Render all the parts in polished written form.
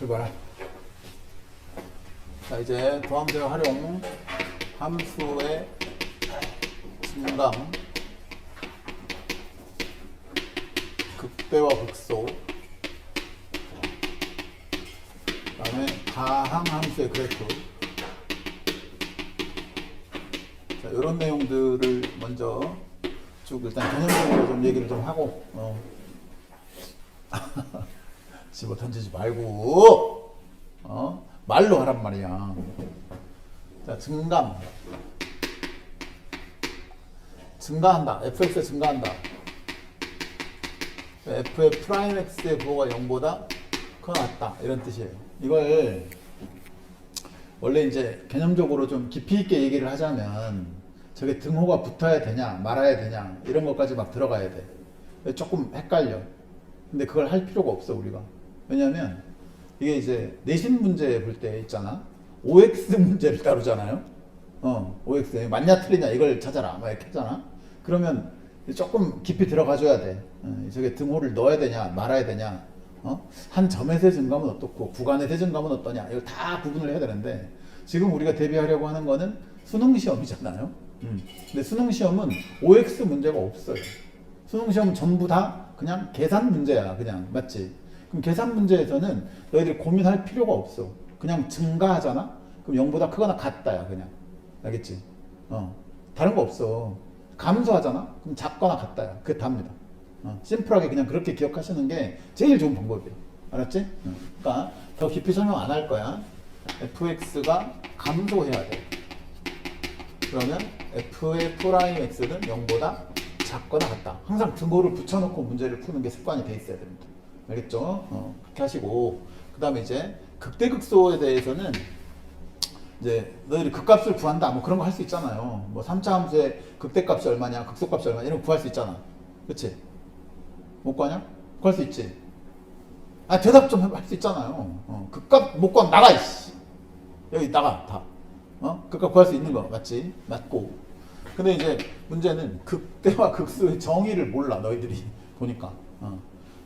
출발. 자, 이제 도함수의 활용, 함수의 증강, 극대와 극소, 그 다음에 가항 함수의 그래프. 자, 이런 내용들을 먼저 쭉 일단 개념적으로 좀 얘기를 좀 하고, 집어 던지지 말고, 말로 하란 말이야. 자, 증가한다. fx에 증가한다. f의 프라임 x의 부호가 0보다 커 낫다. 이런 뜻이에요. 이걸 원래 이제 개념적으로 좀 깊이 있게 얘기를 하자면 저게 등호가 붙어야 되냐 말아야 되냐 이런 것까지 막 들어가야 돼. 조금 헷갈려. 근데 그걸 할 필요가 없어 우리가. 왜냐면 이게 이제 내신 문제 볼 때 있잖아. OX 문제를 다루잖아요. OX 맞냐 틀리냐 이걸 찾아라 막 이렇게 하잖아. 그러면 조금 깊이 들어가 줘야 돼. 저게 등호를 넣어야 되냐 말아야 되냐, 한 점에서의 증감은 어떻고 구간에서의 증감은 어떠냐 이걸 다 구분을 해야 되는데 지금 우리가 대비하려고 하는 거는 수능 시험이잖아요. 근데 수능 시험은 OX 문제가 없어요. 수능 시험은 전부 다 그냥 계산 문제야. 그냥 맞지? 그럼 계산 문제에서는 너희들이 고민할 필요가 없어. 그냥 증가하잖아? 그럼 0보다 크거나 같다야 그냥. 알겠지? 다른 거 없어. 감소하잖아? 그럼 작거나 같다야. 그게 답니다. 심플하게 그냥 그렇게 기억하시는 게 제일 좋은 방법이에요. 알았지? 그러니까 더 깊이 설명 안 할 거야. fx가 감소해야 돼. 그러면 f의 프라임 x는 0보다 작거나 같다. 항상 등호를 붙여놓고 문제를 푸는 게 습관이 돼 있어야 됩니다. 알겠죠? 그렇게 하시고 그 다음에 이제 극대극소에 대해서는 이제 너희들이 극값을 구한다 뭐 그런 거 할 수 있잖아요. 뭐 3차 함수의 극대값이 얼마냐 극소값이 얼마냐 이런 거 구할 수 있잖아. 그치? 못 구하냐? 구할 수 있지. 대답 좀 할 수 있잖아요. 극값 못 구하면 나가 이씨. 여기 나가 다. 극값 구할 수 있는 거 맞지? 맞고. 근데 이제 문제는 극대와 극소의 정의를 몰라 너희들이 보니까.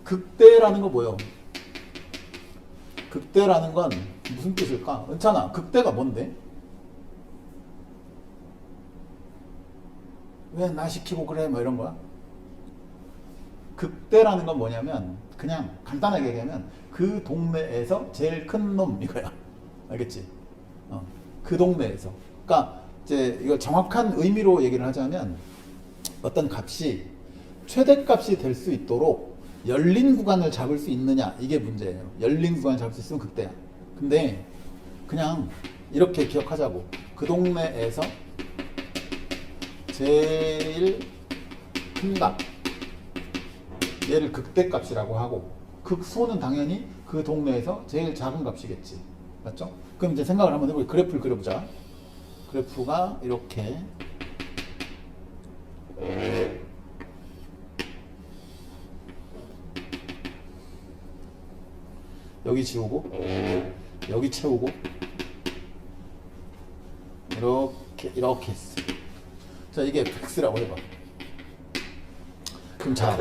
극대라는 거 뭐예요? 극대라는 건 무슨 뜻일까? 은찬아, 극대가 뭔데? 왜 나 시키고 그래? 뭐 이런 거야? 극대라는 건 뭐냐면 그냥 간단하게 얘기하면 그 동네에서 제일 큰 놈 이거야. 알겠지? 그 동네에서. 그러니까 이제 이걸 정확한 의미로 얘기를 하자면 어떤 값이 최대값이 될 수 있도록 열린 구간을 잡을 수 있느냐 이게 문제예요. 열린 구간을 잡을 수 있으면 극대야. 근데 그냥 이렇게 기억하자고. 그 동네에서 제일 큰 값 얘를 극대값이라고 하고 극소는 당연히 그 동네에서 제일 작은 값이겠지. 맞죠? 그럼 이제 생각을 한번 해보자. 그래프를 그려보자. 그래프가 이렇게 여기 지우고 여기 채우고 이렇게 했어. 자, 이게 x라고 해봐. 그럼 자,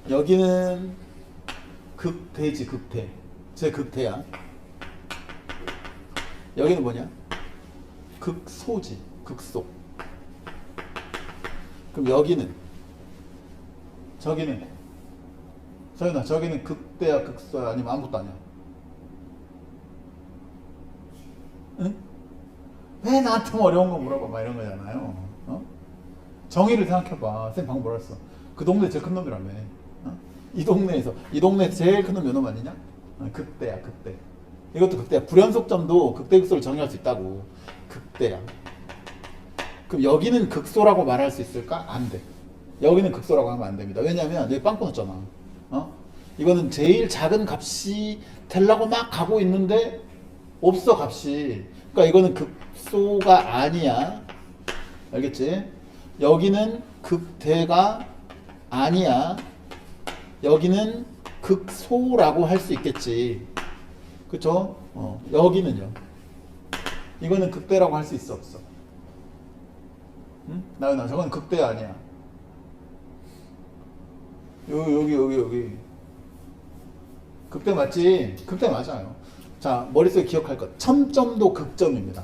여기는 극대지. 극대. 제 극대야. 여기는 뭐냐? 극소지. 극소. 그럼 여기는 저기는 서윤아, 저기는 극대야 극소야 아니면 아무것도 아니야? 응? 왜 나한테 어려운 거 물어봐 막 이런 거잖아요. 정의를 생각해봐. 쌤 방금 뭐라 했어? 그 동네 제일 큰 놈이라며. 이 동네에서 제일 큰 놈 몇 놈 아니냐? 극대야 극대. 이것도 극대야. 불연속점도 극대 극소를 정의할 수 있다고. 극대야. 그럼 여기는 극소라고 말할 수 있을까? 안 돼. 여기는 극소라고 하면 안 됩니다. 왜냐면 여기 빵꾸 났잖아. 이거는 제일 작은 값이 되려고 막 가고 있는데 없어 값이. 그러니까 이거는 극소가 아니야. 알겠지? 여기는 극대가 아니야. 여기는 극소라고 할 수 있겠지. 그쵸? 여기는요. 이거는 극대라고 할 수 있어 없어? 응? 나연아, 저건 극대 아니야. 여기 극대 맞지? 극대 맞아요. 자, 머릿속에 기억할 것. 첨점도 극점입니다.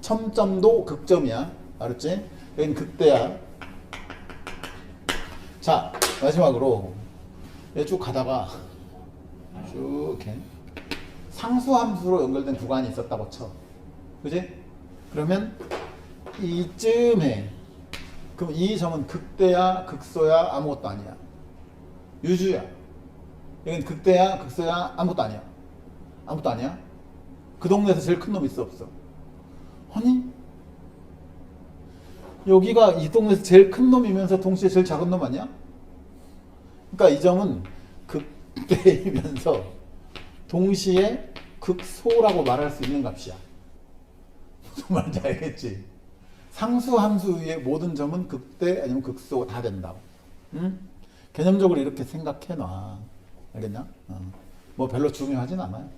첨점도 극점이야. 알았지? 여긴 극대야. 자, 마지막으로 쭉 가다가 쭉 이렇게 상수함수로 연결된 구간이 있었다고 쳐. 그지? 그러면 이쯤에 그럼 이 점은 극대야 극소야 아무것도 아니야. 유주야. 여긴 극대야 극소야 아무것도 아니야. 아무것도 아니야. 그 동네에서 제일 큰 놈 있어 없어? 아니 여기가 이 동네에서 제일 큰 놈이면서 동시에 제일 작은 놈 아니야? 그러니까 이 점은 극대이면서 동시에 극소라고 말할 수 있는 값이야. 무슨 말인지 알겠지? 상수함수의 모든 점은 극대 아니면 극소 다 된다고. 응? 개념적으로 이렇게 생각해 놔. 알겠냐? 뭐 별로 중요하진 않아요.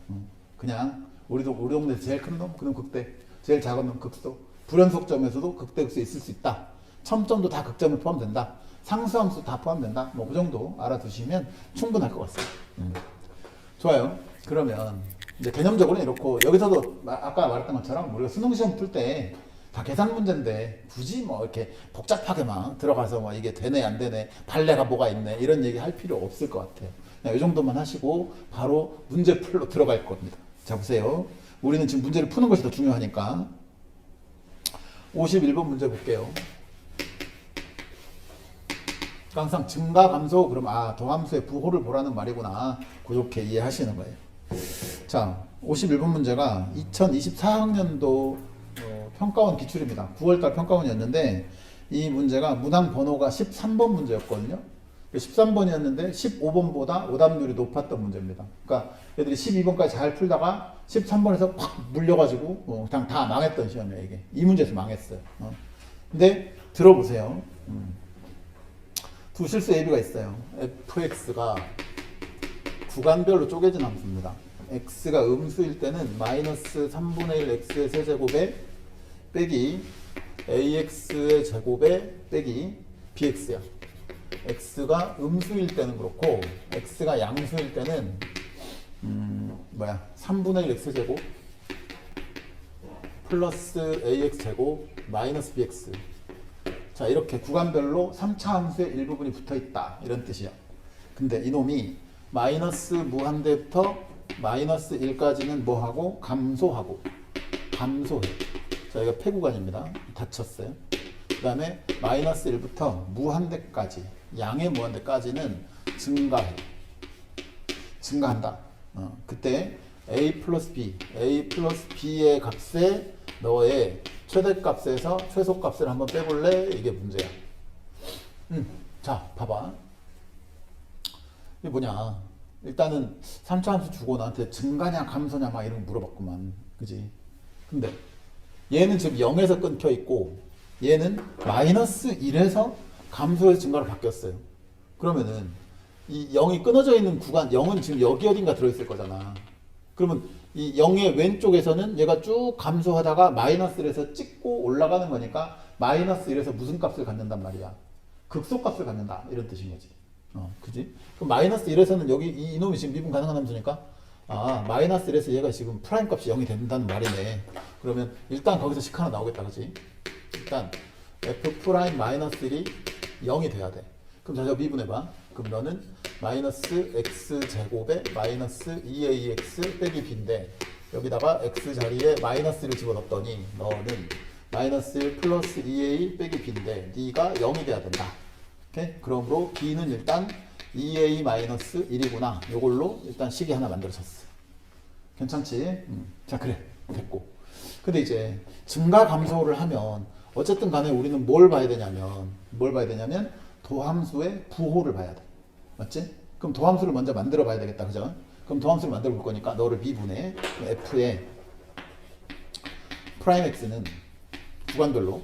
그냥 우리 동네에서 제일 큰 놈, 그럼 극대, 제일 작은 놈 극소. 불연속점에서도 극대, 극소 있을 수 있다. 첨점도 다 극점에 포함된다. 상수함수 다 포함된다. 뭐 그 정도 알아두시면 충분할 것 같습니다. 좋아요. 그러면 이제 개념적으로는 이렇고 여기서도 아까 말했던 것처럼 우리가 수능 시험 풀 때 다 계산 문제인데 굳이 뭐 이렇게 복잡하게 막 들어가서 뭐 이게 되네 안 되네 발레가 뭐가 있네 이런 얘기 할 필요 없을 것 같아요. 그냥 이 정도만 하시고 바로 문제 풀로 들어갈 겁니다. 자 보세요. 우리는 지금 문제를 푸는 것이 더 중요하니까 51번 문제 볼게요. 항상 증가 감소 그럼 도함수의 부호를 보라는 말이구나. 그렇게 이해하시는 거예요. 자 51번 문제가 2024학년도 평가원 기출입니다. 9월달 평가원이었는데 이 문제가 문항 번호가 13번 문제였거든요. 13번이었는데 15번보다 오답률이 높았던 문제입니다. 그러니까 애들이 12번까지 잘 풀다가 13번에서 팍 물려가지고 그냥 다 망했던 시험이에요. 이게 이 문제에서 망했어요. 근데 들어보세요. 두 실수 AB가 있어요. fx가 구간별로 쪼개진 함수입니다. x가 음수일 때는 마이너스 3분의 1 x의 세제곱에 빼기 ax의 제곱에 빼기 bx야. x가 음수일 때는 그렇고 x가 양수일 때는 3분의 1 x제곱 플러스 ax 제곱 마이너스 bx. 자 이렇게 구간별로 3차 함수의 일부분이 붙어있다 이런 뜻이야. 근데 이놈이 마이너스 무한대부터 마이너스 1까지는 뭐하고? 감소해. 자 이거 폐구간입니다. 닫혔어요. 그 다음에 마이너스 1부터 무한대까지 양의 무한대까지는 증가한다. 그때 a 플러스 b의 값에 너의 최대값에서 최소값을 한번 빼볼래? 이게 문제야. 자 봐봐. 이게 뭐냐. 일단은 3차 함수 주고 나한테 증가냐 감소냐 막 이런 거 물어봤구만. 그지? 근데 얘는 지금 0에서 끊겨 있고 얘는 마이너스 1에서 감소해서 증가로 바뀌었어요. 그러면은 이 0이 끊어져 있는 구간 0은 지금 여기 어딘가 들어있을 거잖아. 그러면 이 0의 왼쪽에서는 얘가 쭉 감소하다가 마이너스 1에서 찍고 올라가는 거니까 마이너스 1에서 무슨 값을 갖는단 말이야. 극소값을 갖는다 이런 뜻인 거지. 그지? 그럼 마이너스 1에서는 여기 이놈이 지금 미분 가능한 함수니까 마이너스 1에서 얘가 지금 프라임 값이 0이 된다는 말이네. 그러면 일단 거기서 식 하나 나오겠다. 그지? 일단 f 프라임 마이너스 1이 0이 돼야 돼. 그럼 자, 미분해봐. 그럼 너는 마이너스 x 제곱에 마이너스 2ax 빼기 b인데 여기다가 x 자리에 마이너스를 집어넣었더니 너는 마이너스 1 플러스 2a 빼기 b인데 네가 0이 돼야 된다. 오케이? 그러므로 b는 일단 2a 마이너스 1이구나. 요걸로 일단 식이 하나 만들어졌어. 괜찮지? 자 그래 됐고. 근데 이제 증가 감소를 하면 어쨌든 간에 우리는 뭘 봐야 되냐면 도함수의 부호를 봐야 돼. 맞지? 그럼 도함수를 먼저 만들어 봐야 되겠다. 그죠? 그럼 도함수를 만들어 볼 거니까 너를 미분해. f의 프라임 x는 구간별로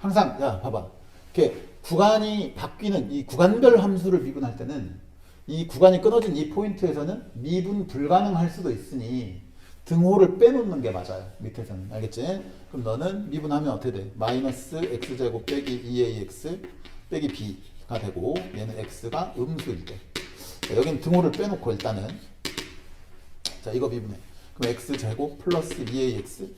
항상 봐봐. 이렇게 구간이 바뀌는 이 구간별 함수를 미분할 때는 이 구간이 끊어진 이 포인트에서는 미분 불가능할 수도 있으니 등호를 빼놓는 게 맞아요. 밑에서는. 알겠지? 그럼 너는 미분하면 어떻게 돼? 마이너스 x제곱 빼기 2ax 빼기 b가 되고 얘는 x가 음수일 때. 여기는 등호를 빼놓고 일단은 자, 이거 미분해. 그럼 x제곱 플러스 2ax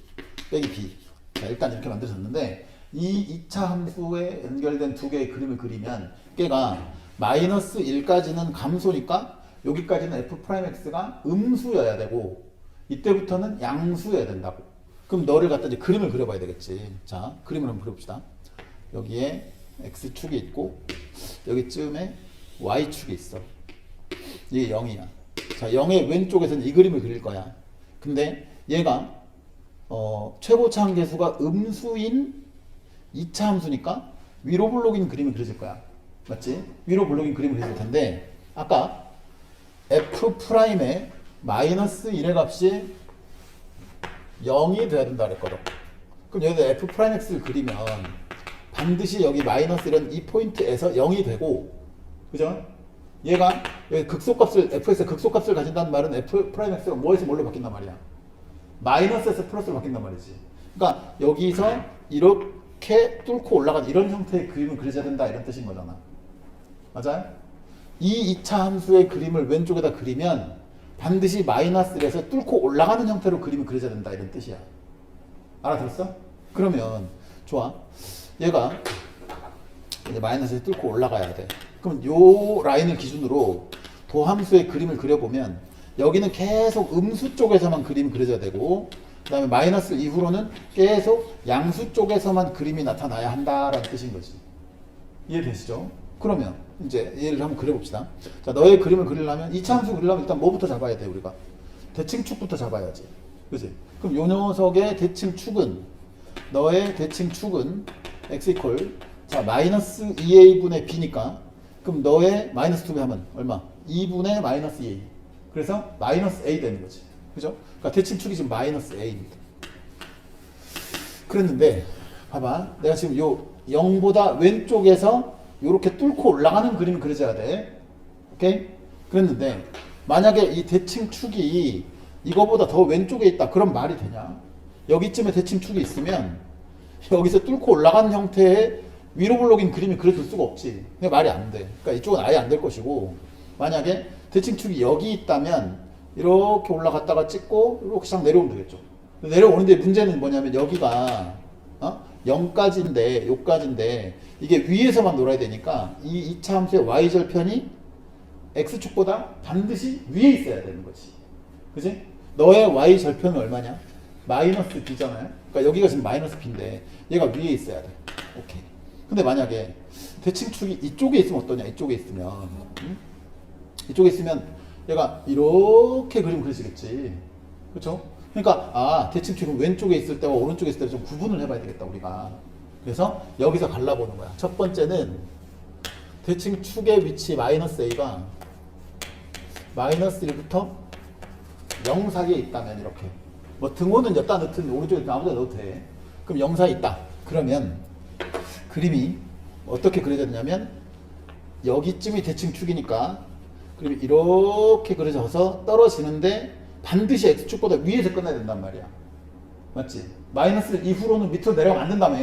빼기 b. 자, 일단 이렇게 만들어졌는데 이 2차 함수에 연결된 두 개의 그림을 그리면 걔가 마이너스 1까지는 감소니까 여기까지는 f'x가 음수여야 되고 이때부터는 양수여야 된다고. 그럼 너를 갖다 이제 그림을 그려봐야 되겠지. 자, 그림을 한번 그려봅시다. 여기에 x축이 있고 여기쯤에 y축이 있어. 이게 0이야. 자, 0의 왼쪽에서는 이 그림을 그릴 거야. 근데 얘가 최고차 한계수가 음수인 2차 함수니까 위로 블록인 그림을 그려질 거야. 맞지? 위로 블록인 그림을 그려질 텐데 아까 f'의 마이너스 1의 값이 0이 돼야 된다 그랬거든. 그럼 여기다 f'x를 그리면 반드시 여기 마이너스 1은 이 포인트에서 0이 되고, 그죠? 얘가 여기 극소값을 fx의 극소값을 가진다는 말은 f'x가 뭐에서 뭘로 바뀐단 말이야? 마이너스에서 플러스로 바뀐단 말이지. 그러니까 여기서 이렇게 뚫고 올라간 이런 형태의 그림을 그려야 된다 이런 뜻인 거잖아. 맞아요? 이 2차 함수의 그림을 왼쪽에다 그리면 반드시 마이너스 1에서 뚫고 올라가는 형태로 그림을 그려야 된다 이런 뜻이야. 알아들었어? 그러면 좋아. 얘가 이제 마이너스에 뚫고 올라가야 돼. 그럼 요 라인을 기준으로 도함수의 그림을 그려보면 여기는 계속 음수 쪽에서만 그림이 그려져야 되고 그 다음에 마이너스 이후로는 계속 양수 쪽에서만 그림이 나타나야 한다라는 뜻인 거지. 이해되시죠? 그러면 이제 얘를 한번 그려봅시다. 자, 너의 그림을 그리려면 2차 함수 그리려면 일단 뭐부터 잡아야 돼 우리가? 대칭축부터 잡아야지. 그치? 그럼 요 녀석의 대칭축은 너의 대칭축은 x 이퀄 자 마이너스 2a분의 b니까 그럼 너의 마이너스 2배 하면 얼마? 2분의 마이너스 2a. 그래서 마이너스 a 되는 거지. 그죠? 그러니까 대칭축이 지금 마이너스 a입니다. 그랬는데 봐봐. 내가 지금 요 0보다 왼쪽에서 요렇게 뚫고 올라가는 그림을 그려줘야 돼. 오케이? 그랬는데 만약에 이 대칭축이 이거보다 더 왼쪽에 있다. 그럼 말이 되냐? 여기쯤에 대칭축이 있으면 여기서 뚫고 올라가는 형태의 위로 블록인 그림이 그려질 수가 없지. 그게 말이 안 돼. 그러니까 이쪽은 아예 안 될 것이고 만약에 대칭축이 여기 있다면 이렇게 올라갔다가 찍고 이렇게 싹 내려오면 되겠죠. 내려오는데 문제는 뭐냐면 여기가 0까지인데 요까지인데 이게 위에서만 놀아야 되니까 이 2차 함수의 y절편이 x축보다 반드시 위에 있어야 되는 거지. 그지? 너의 y절편은 얼마냐? 마이너스 b잖아요. 그러니까 여기가 지금 마이너스 b인데 얘가 위에 있어야 돼. 오케이. 근데 만약에 대칭축이 이쪽에 있으면 어떠냐? 이쪽에 있으면 이쪽에 있으면 얘가 이렇게 그림 그려지겠지. 그렇죠? 그러니까 대칭축은 왼쪽에 있을 때와 오른쪽에 있을 때 좀 구분을 해봐야 되겠다 우리가. 그래서 여기서 갈라보는 거야. 첫 번째는 대칭축의 위치 마이너스 a가 마이너스 1부터 0 사이에 있다면 이렇게 뭐 등호는 여기다 넣든 오른쪽에 아무데나 넣어도 돼. 그럼 0 사이에 있다. 그러면 그림이 어떻게 그려져 되냐면 여기쯤이 대칭축이니까 그림이 이렇게 그려져서 떨어지는데 반드시 x축보다 위에서 끝나야 된단 말이야. 맞지? 마이너스 이후로는 밑으로 내려가면 안 된다며.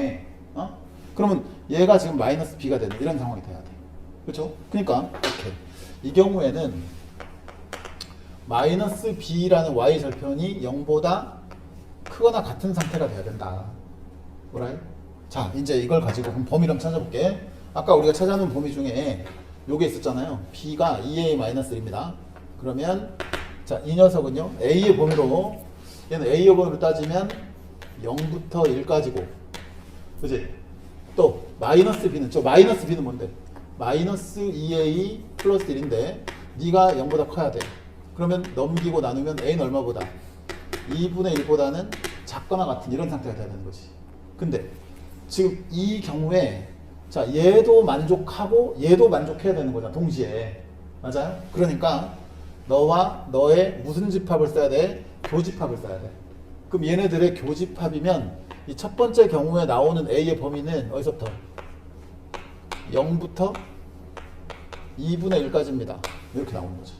그러면 얘가 지금 마이너스 b가 되는 이런 상황이 돼야 돼. 그렇죠? 그러니까 이렇게 이 경우에는 마이너스 b라는 y절편이 0보다 크거나 같은 상태가 돼야 된다. 뭐라? 자, 이제 이걸 가지고 그럼 범위를 한번 찾아볼게. 아까 우리가 찾아놓은 범위 중에 요게 있었잖아요. b가 2a-1입니다. 그러면 자, 이 녀석은요. a의 범위로 얘는 a의 범위로 따지면 0부터 1까지고 그치? 또 마이너스 b는 저 마이너스 b는 뭔데? 마이너스 2a 플러스 1인데 네가 0보다 커야 돼. 그러면 넘기고 나누면 a는 얼마보다? 2분의 1보다는 작거나 같은 이런 상태가 돼야 되는 거지. 근데 지금 이 경우에 자 얘도 만족하고 얘도 만족해야 되는 거잖아. 동시에. 맞아요? 그러니까 너와 너의 무슨 집합을 써야 돼? 교집합을 써야 돼. 그럼 얘네들의 교집합이면 이 첫 번째 경우에 나오는 a의 범위는 어디서부터? 0부터 2분의 1까지입니다. 이렇게 나오는 거죠.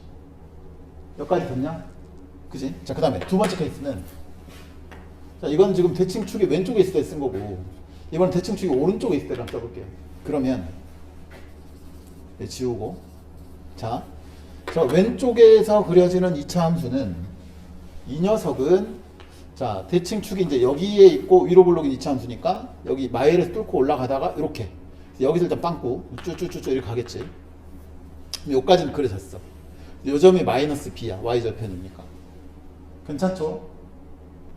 여기까지 됐냐? 그지? 자, 그 다음에 두 번째 케이스는 자, 이건 지금 대칭축이 왼쪽에 있을 때 쓴 거고 이번엔 대칭축이 오른쪽에 있을 때 한번 써볼게요. 그러면 지우고 자, 저 왼쪽에서 그려지는 2차 함수는 이 녀석은 자 대칭축이 이제 여기에 있고 위로 볼록이 이차함수니까 여기 마이를 뚫고 올라가다가 이렇게 여기서 일단 빵꾸 쭈쭈쭈쭈 이렇게 가겠지. 여기까지는 그려졌어. 요 점이 마이너스 b야. y절편이니까. 괜찮죠?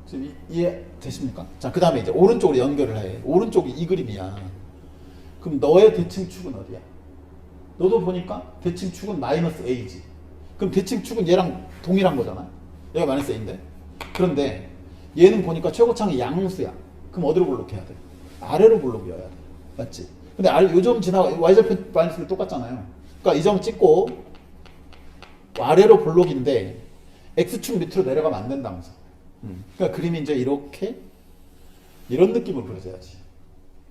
지금 이해 되십니까? 자, 그 다음에 이제 오른쪽으로 연결을 해. 오른쪽이 이 그림이야. 그럼 너의 대칭축은 어디야? 너도 보니까 대칭축은 마이너스 a지. 그럼 대칭축은 얘랑 동일한 거잖아. 얘가 마이너스 a인데. 그런데 얘는 보니까 최고창이 양수야. 그럼 어디로 볼록해야 돼? 아래로 볼록이어야 돼. 맞지? 근데 요점 지나가 y절편 마이너스는 똑같잖아요. 그러니까 이 점 찍고 아래로 볼록인데 x축 밑으로 내려가면 안 된다면서. 그러니까 그림이 이제 이렇게 이런 느낌으로 그려져야지.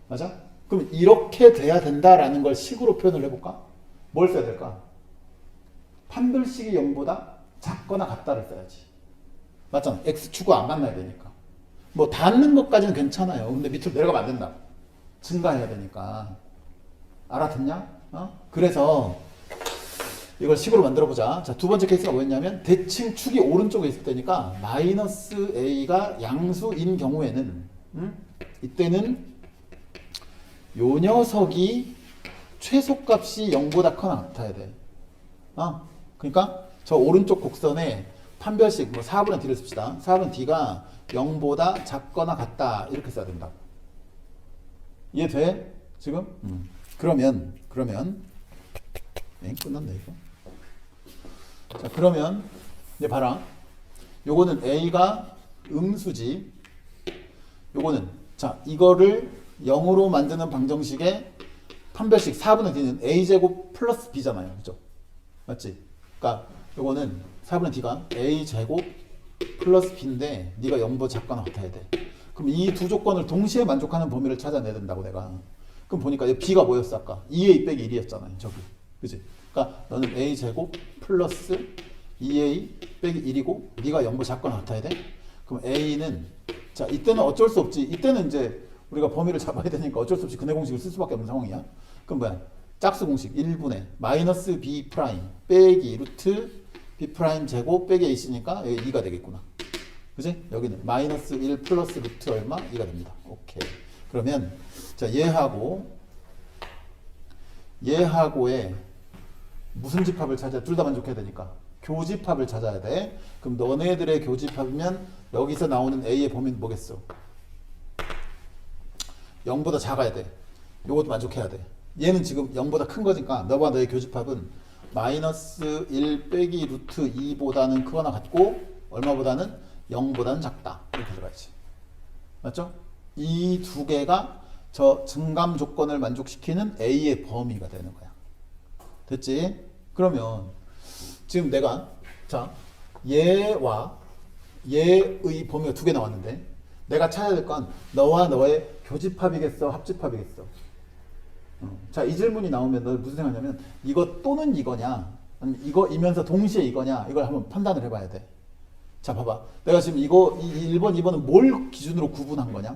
맞아? 그럼 이렇게 돼야 된다라는 걸 식으로 표현을 해볼까? 뭘 써야 될까? 판별식이 0보다 작거나 같다를 써야지. 맞잖아. x축과 안 만나야 되니까. 뭐 닿는 것까지는 괜찮아요. 근데 밑으로 내려가면 안 된다. 증가해야 되니까. 알아듣냐? 그래서 이걸 식으로 만들어보자. 자, 두 번째 케이스가 뭐였냐면 대칭축이 오른쪽에 있을 때니까 마이너스 a가 양수인 경우에는 이때는 요 녀석이 최소값이 0보다 커나 같아야 돼. 그러니까 저 오른쪽 곡선에 판별식 뭐 4분의 d를 씁시다. 4분의 d가 0보다 작거나 같다. 이렇게 써야 된다. 이해돼? 지금? 그러면 끝났네 이거. 자, 그러면 이제 봐라. 요거는 a가 음수지. 요거는 자, 이거를 0으로 만드는 방정식의 판별식 4분의 d는 a제곱 플러스 b잖아요. 그죠? 맞지? 그러니까 요거는 4분의 d가 a제곱 플러스 b인데 네가 0보다 작거나 같아야 돼. 그럼 이 두 조건을 동시에 만족하는 범위를 찾아내야 된다고 내가. 그럼 보니까 b가 뭐였어 아까? 2a 빼기 1이었잖아요. 저기. 그지? 그러니까 너는 a제곱 플러스 2a 빼기 1이고 네가 0보다 작거나 같아야 돼. 그럼 a는 자 이때는 어쩔 수 없지. 이때는 이제 우리가 범위를 잡아야 되니까 어쩔 수 없이 근해 공식을 쓸 수밖에 없는 상황이야. 그럼 뭐야? 짝수 공식 1분의 마이너스 b 프라임 빼기 루트 b 프라임 제곱 빼기 ac니까 여기 2가 되겠구나. 그지? 여기는 마이너스 1 플러스 루트 얼마? 2가 됩니다. 오케이. 그러면 자 얘하고의 무슨 집합을 찾아야 둘 다 만족해야 되니까 교집합을 찾아야 돼. 그럼 너네들의 교집합이면 여기서 나오는 a의 범위는 뭐겠어? 0보다 작아야 돼. 요것도 만족해야 돼. 얘는 지금 0보다 큰 거니까 너와 너의 교집합은 마이너스 1 빼기 루트 2보다는 크거나 같고 얼마보다는 0보다는 작다. 이렇게 들어가야지. 맞죠? 이 두 개가 저 증감 조건을 만족시키는 a의 범위가 되는 거야. 됐지? 그러면 지금 내가 자 얘와 얘의 범위가 두 개 나왔는데 내가 찾아야 될 건 너와 너의 교집합이겠어? 합집합이겠어? 자, 이 질문이 나오면 너 무슨 생각하냐면 이거 또는 이거냐 아니면 이거이면서 동시에 이거냐 이걸 한번 판단을 해봐야 돼. 자, 봐봐. 내가 지금 이거 1번, 2번은 뭘 기준으로 구분한 거냐?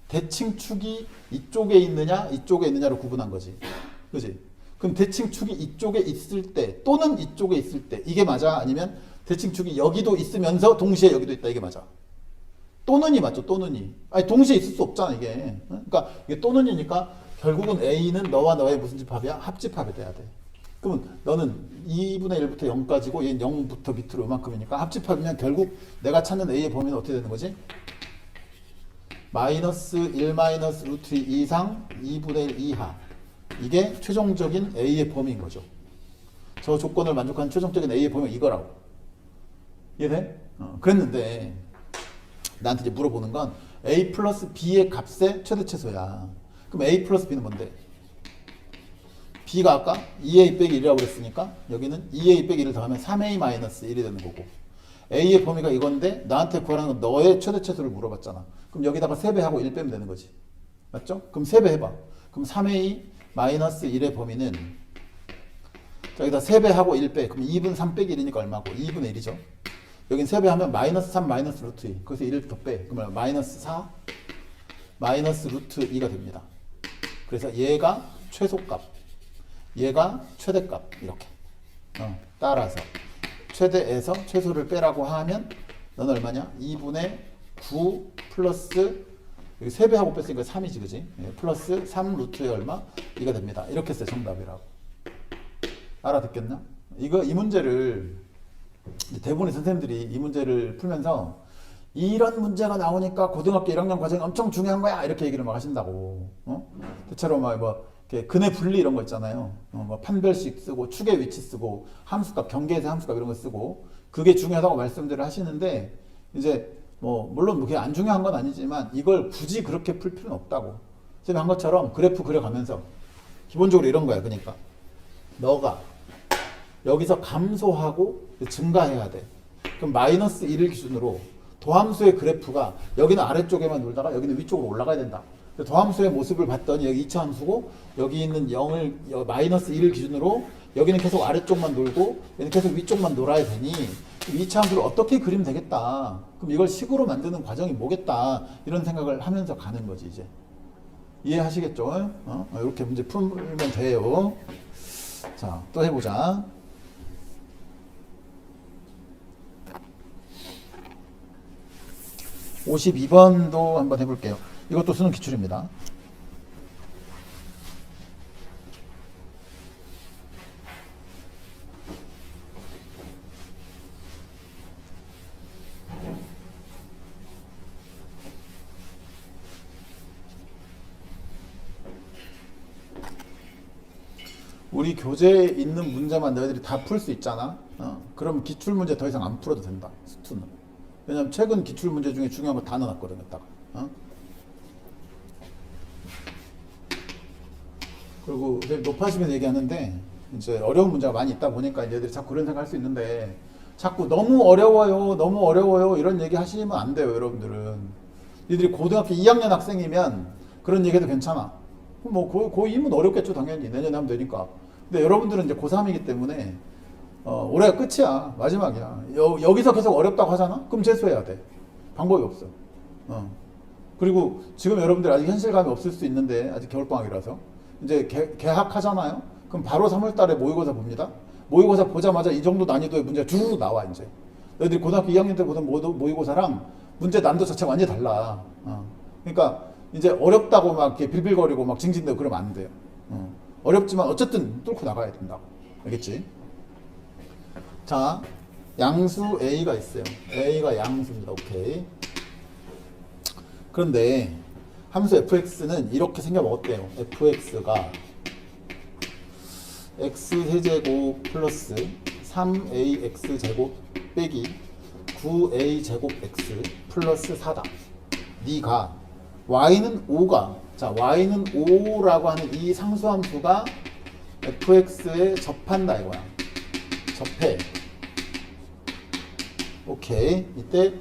대칭축이 이쪽에 있느냐 이쪽에 있느냐로 구분한 거지. 그지? 그럼 대칭축이 이쪽에 있을 때 또는 이쪽에 있을 때 이게 맞아? 아니면 대칭축이 여기도 있으면서 동시에 여기도 있다 이게 맞아? 또는이 맞죠? 또는이. 아니 동시에 있을 수 없잖아 이게. 그러니까 이게 또는이니까 결국은 A는 너와 너의 무슨 집합이야? 합집합이 돼야 돼. 그러면 너는 2분의 1부터 0까지고 얘는 0부터 밑으로 요만큼이니까 합집합이면 결국 내가 찾는 A의 범위는 어떻게 되는 거지? 마이너스 1 마이너스 루트 2 이상 2분의 1 이하. 이게 최종적인 A의 범위인 거죠. 저 조건을 만족하는 최종적인 A의 범위가 이거라고. 이해돼? 그랬는데 나한테 이제 물어보는 건 A 플러스 B의 값의 최대최소야. 그럼 A 플러스 B는 뭔데? B가 아까 2A 빼기 1이라고 그랬으니까 여기는 2A 빼기 1을 더하면 3A 마이너스 1이 되는 거고 A의 범위가 이건데 나한테 구하라는 건 너의 최대최소를 물어봤잖아. 그럼 여기다가 3배하고 1 빼면 되는 거지. 맞죠? 그럼 3배 해봐. 그럼 3A 마이너스 1의 범위는 자, 여기다 3배하고 1빼. 그럼 2분 3 빼기 1이니까 얼마고? 2분의 1이죠. 여긴 3배 하면 마이너스 3 마이너스 루트 2. 거기서 1을 더 빼. 그러면 마이너스 4 마이너스 루트 2가 됩니다. 그래서 얘가 최소값. 얘가 최대값. 이렇게. 따라서 최대에서 최소를 빼라고 하면 너는 얼마냐? 2분의 9 플러스 여기 3배하고 뺐으니까 3이지 그지? 예, 플러스 3 루트의 얼마? 2가 됩니다. 이렇게 써요. 정답이라고. 알아듣겠나? 이 문제를 대부분의 선생님들이 이 문제를 풀면서 이런 문제가 나오니까 고등학교 1학년 과정이 엄청 중요한 거야 이렇게 얘기를 막 하신다고. 대체로 뭐 근의 분리 이런 거 있잖아요. 뭐 판별식 쓰고 축의 위치 쓰고 함수값 경계에서 함수값 이런 거 쓰고 그게 중요하다고 말씀들을 하시는데 이제 뭐 물론 그게 안 중요한 건 아니지만 이걸 굳이 그렇게 풀 필요는 없다고. 선생님 한 것처럼 그래프 그려가면서 기본적으로 이런 거야. 그러니까 너가 여기서 감소하고 증가해야 돼. 그럼 마이너스 1을 기준으로 도함수의 그래프가 여기는 아래쪽에만 놀다가 여기는 위쪽으로 올라가야 된다. 도함수의 모습을 봤더니 여기 2차 함수고 여기 있는 0을 마이너스 1을 기준으로 여기는 계속 아래쪽만 놀고 여기는 계속 위쪽만 놀아야 되니 2차 함수를 어떻게 그리면 되겠다. 그럼 이걸 식으로 만드는 과정이 뭐겠다. 이런 생각을 하면서 가는 거지 이제. 이해하시겠죠? 이렇게 문제 풀면 돼요. 자, 또 해보자. 52번도 한번 해볼게요. 이것도 수능 기출입니다. 우리 교재에 있는 문제만 너희들이 다 풀 수 있잖아. 그럼 기출 문제 더 이상 안 풀어도 된다. 수투는. 왜냐면 최근 기출 문제 중에 중요한 거 다 넣어놨거든. 여기다가. 그리고 높아지면 얘기하는데 이제 어려운 문제가 많이 있다 보니까 얘들이 자꾸 그런 생각 할 수 있는데 자꾸 너무 어려워요 이런 얘기 하시면 안 돼요. 여러분들은 얘들이 고등학교 2학년 학생이면 그런 얘기해도 괜찮아. 뭐 고2면 어렵겠죠. 당연히 내년에 하면 되니까. 근데 여러분들은 이제 고3이기 때문에 올해가 끝이야. 마지막이야. 여기서 계속 어렵다고 하잖아? 그럼 재수해야 돼. 방법이 없어. 그리고 지금 여러분들 아직 현실감이 없을 수 있는데 아직 겨울방학이라서 이제 개학하잖아요? 그럼 바로 3월 달에 모의고사 봅니다. 모의고사 보자마자 이 정도 난이도의 문제가 쭉 나와 이제. 너희들이 고등학교 2학년 때 보던 모의고사랑 문제 난도 자체가 완전히 달라. 그러니까 이제 어렵다고 막 이렇게 빌빌거리고 막 징징대고 그러면 안 돼요. 어렵지만 어쨌든 뚫고 나가야 된다고. 알겠지? 자, 양수 A가 있어요. A가 양수입니다. 오케이. 그런데 함수 fx는 이렇게 생겨먹었대요. fx가 x세제곱 플러스 3ax제곱 빼기 9a제곱 x 플러스 4다. 니가 y는 5가 자 y는 5라고 하는 이 상수함수가 fx에 접한다 이거야. 접해. 오케이. 이때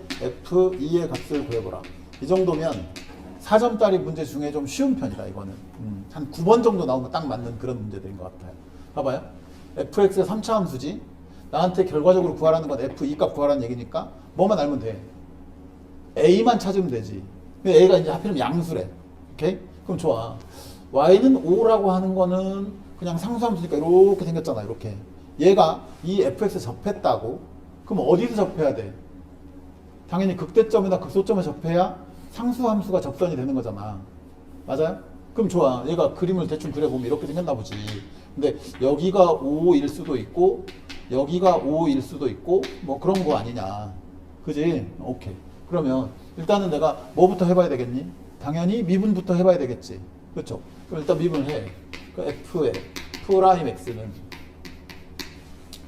f2의 값을 구해보라. 이 정도면 4점짜리 문제 중에 좀 쉬운 편이다 이거는. 한 9번 정도 나오면 딱 맞는 그런 문제들인 것 같아요. 봐봐요. fx가 3차 함수지. 나한테 결과적으로 구하라는 건 f2 값 구하라는 얘기니까 뭐만 알면 돼. a만 찾으면 되지. 근데 a가 이제 하필이면 양수래. 오케이? 그럼 좋아. y는 5라고 하는 거는 그냥 상수함수니까 이렇게 생겼잖아. 이렇게. 얘가 이 fx에 접했다고? 그럼 어디서 접해야 돼? 당연히 극대점이나 극소점에 접해야 상수함수가 접선이 되는 거잖아. 맞아요? 그럼 좋아. 얘가 그림을 대충 그려보면 이렇게 생겼나 보지. 근데 여기가 5일 수도 있고 여기가 5일 수도 있고 뭐 그런 거 아니냐. 그지? 오케이. 그러면 일단은 내가 뭐부터 해봐야 되겠니? 당연히 미분부터 해봐야 되겠지. 그렇죠? 그럼 일단 미분을 해. 그 f의 프라임 x는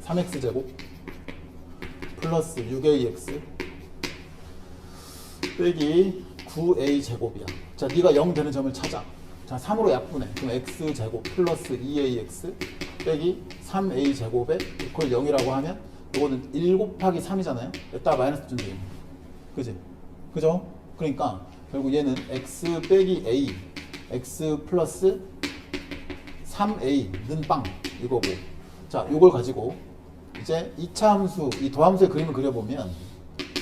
3x제곱 플러스 6ax 빼기 9a제곱이야. 자, 네가 0 되는 점을 찾아. 자, 3으로 약분해. 그럼 x제곱 플러스 2ax 빼기 3a제곱에 이퀄 0이라고 하면 이거는 1 곱하기 3이잖아요. 여기다가 마이너스 준 돼. 그지? 그죠? 그러니까 결국 얘는 x 빼기 a x 플러스 3a는 빵 이거고. 자, 이걸 가지고 이제 2차 함수, 이 도함수의 그림을 그려보면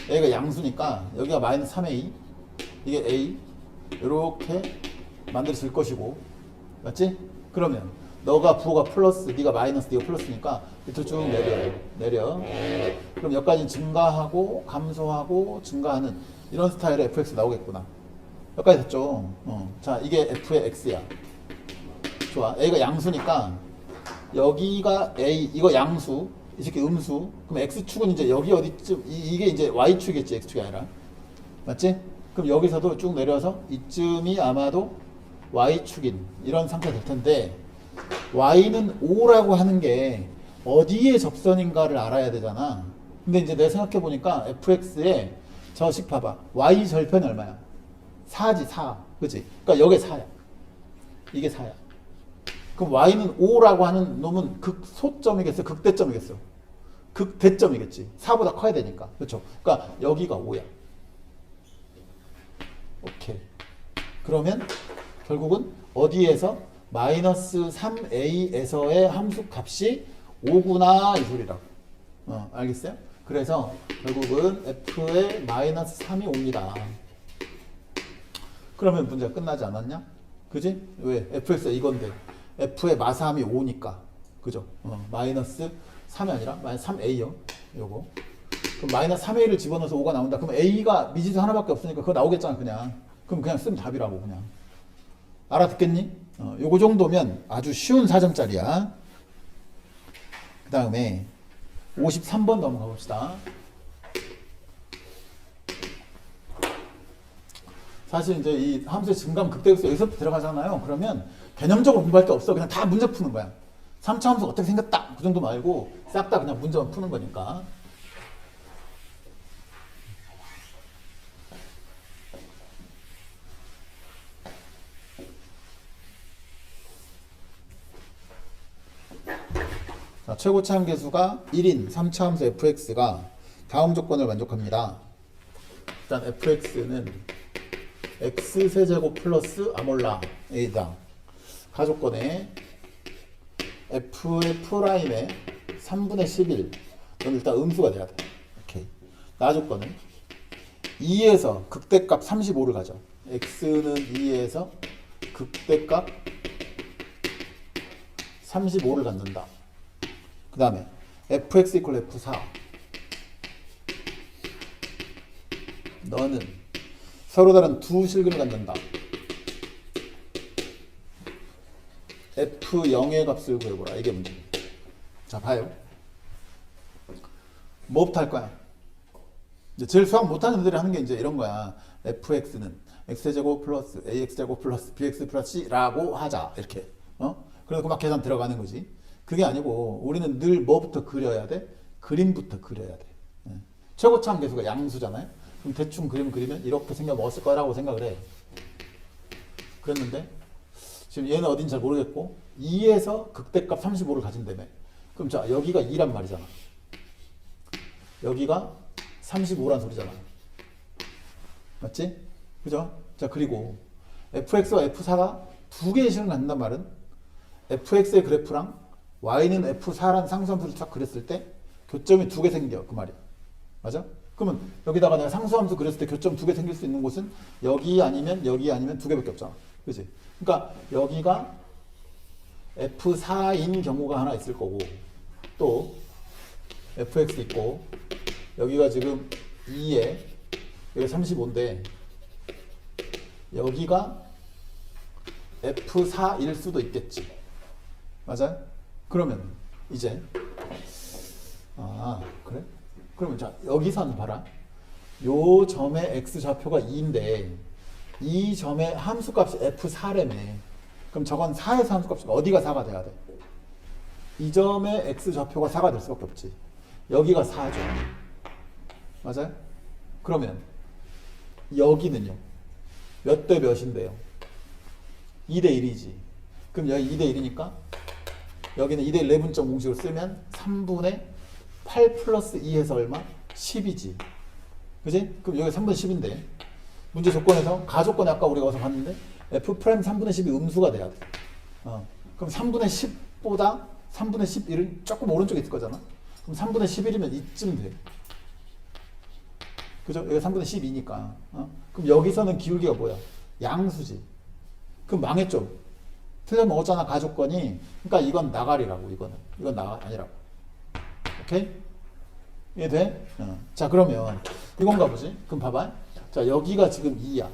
a가 양수니까 여기가 마이너스 3a 이게 a 이렇게 만들어질 것이고 맞지? 그러면 너가 부호가 플러스, 네가 마이너스, 네가 플러스니까 밑으로 쭉 내려. 그럼 여기까지 증가하고 감소하고 증가하는 이런 스타일의 fx 나오겠구나. 여기까지 됐죠. 자, 이게 f의 x야. 좋아. a가 양수니까 여기가 a, 이거 양수, 이 새끼 음수. 그럼 x축은 이제 여기 어디쯤, 이게 이제 y축이겠지, x축이 아니라. 맞지? 그럼 여기서도 쭉 내려서 이쯤이 아마도 y축인 이런 상태 될 텐데, y는 5라고 하는 게 어디에 접선인가를 알아야 되잖아. 근데 이제 내가 생각해 보니까 fx의 저식 봐봐. y 절편이 얼마야? 4지, 4. 그치? 그러니까 여기 4야. 이게 4야. 그럼 y는 5라고 하는 놈은 극소점이겠어? 극대점이겠어? 극대점이겠지. 4보다 커야 되니까. 그렇죠? 그러니까 여기가 5야. 오케이. 그러면 결국은 어디에서? 마이너스 3a에서의 함수 값이 5구나 이 소리라고. 알겠어요? 그래서 결국은 f의 마이너스 3이 옵니다. 그러면 문제가 끝나지 않았냐? 그지? 왜? fx가 이건데 f의 마삼이 5니까. 그죠? 마이너스 3이 아니라 마이너스 3a요. 요거. 그럼 마이너스 3a를 집어넣어서 5가 나온다. 그럼 a가 미지수 하나밖에 없으니까 그거 나오겠잖아, 그냥. 그럼 그냥 쓰면 답이라고, 그냥. 알아듣겠니? 요거 정도면 아주 쉬운 4점짜리야. 그 다음에 53번 넘어가 봅시다. 사실 이제 이 함수의 증감 극대극소 여기서부터 들어가잖아요. 그러면 개념적으로 공부할 게 없어. 그냥 다 문제 푸는 거야. 3차 함수가 어떻게 생겼다. 그 정도 말고 싹 다 그냥 문제만 푸는 거니까. 자, 최고차 함계수가 1인 3차 함수 fx가 다음 조건을 만족합니다. 일단 fx는 x세제곱 플러스 아몰라 a다. 가조건에 f의 프라임의 3분의 11. 넌 일단 음수가 돼야 돼. 오케이. 나조건은 2에서 극대값 35를 가져. x는 2에서 극대값 35를 갖는다. 그 다음에 fx 이퀄 f4. 너는 서로 다른 두 실근을 갖는다. f0의 값을 구해보라. 이게 문제입니다. 자, 봐요. 뭐부터 할 거야? 이제 제일 수학 못하는 애들이 하는 게 이제 이런 거야. fx는 x제곱 플러스 ax제곱 플러스 bx 플러스 c라고 하자. 이렇게. 그래서 막 계산 들어가는 거지. 그게 아니고 우리는 늘 뭐부터 그려야 돼? 그림부터 그려야 돼. 최고차 함계수가 양수잖아요. 그럼 대충 그림 그리면 이렇게 생겨 먹었을 거라고 생각을 해. 그랬는데 지금 얘는 어딘지 잘 모르겠고 2에서 극대값 35를 가진다며. 그럼 자, 여기가 2란 말이잖아. 여기가 35란 소리잖아. 맞지? 그죠? 자, 그리고 fx와 f4가 두 개의 식을 갖는단 말은 fx의 그래프랑 y는 f4란 상수함수를 쫙 그렸을 때 교점이 두 개 생겨. 그 말이야. 맞아? 그러면 여기다가 내가 상수함수 그렸을 때 교점 두 개 생길 수 있는 곳은 여기 아니면 두 개밖에 없잖아. 그치? 그러니까 여기가 f4인 경우가 하나 있을 거고 또 fx 있고 여기가 지금 2에 여기 35인데 여기가 f4일 수도 있겠지. 맞아요? 그러면 이제 그래? 그러면 자, 여기서 한번 봐라. 요 점의 x좌표가 2인데 이 점의 함수값이 f4래매. 그럼 저건 4에서 함수값이 어디가 4가 돼야 돼? 이 점의 x좌표가 4가 될 수밖에 없지. 여기가 4죠. 맞아요? 그러면 여기는요? 몇 대 몇인데요? 2대 1이지. 그럼 여기 2대 1이니까 여기는 2대 1 내분점 공식을 쓰면 3분의 8 플러스 2 해서 얼마? 10이지. 그지? 그럼 여기 3분의 10인데 문제 조건에서 가조건에 아까 우리가 어디서 봤는데 f 프라임 3분의 10이 음수가 돼야 돼. 그럼 3분의 10보다 3분의 11은 조금 오른쪽에 있을 거잖아. 그럼 3분의 11이면 이쯤 돼. 그죠? 여기 3분의 12니까. 그럼 여기서는 기울기가 뭐야? 양수지. 그럼 망했죠? 틀려 먹었잖아 가조건이. 그러니까 이건 나가리라고. 이건 아니라고. 오케이? 이해돼? 자 그러면 이건가 보지. 그럼 봐봐. 자 여기가 지금 2야.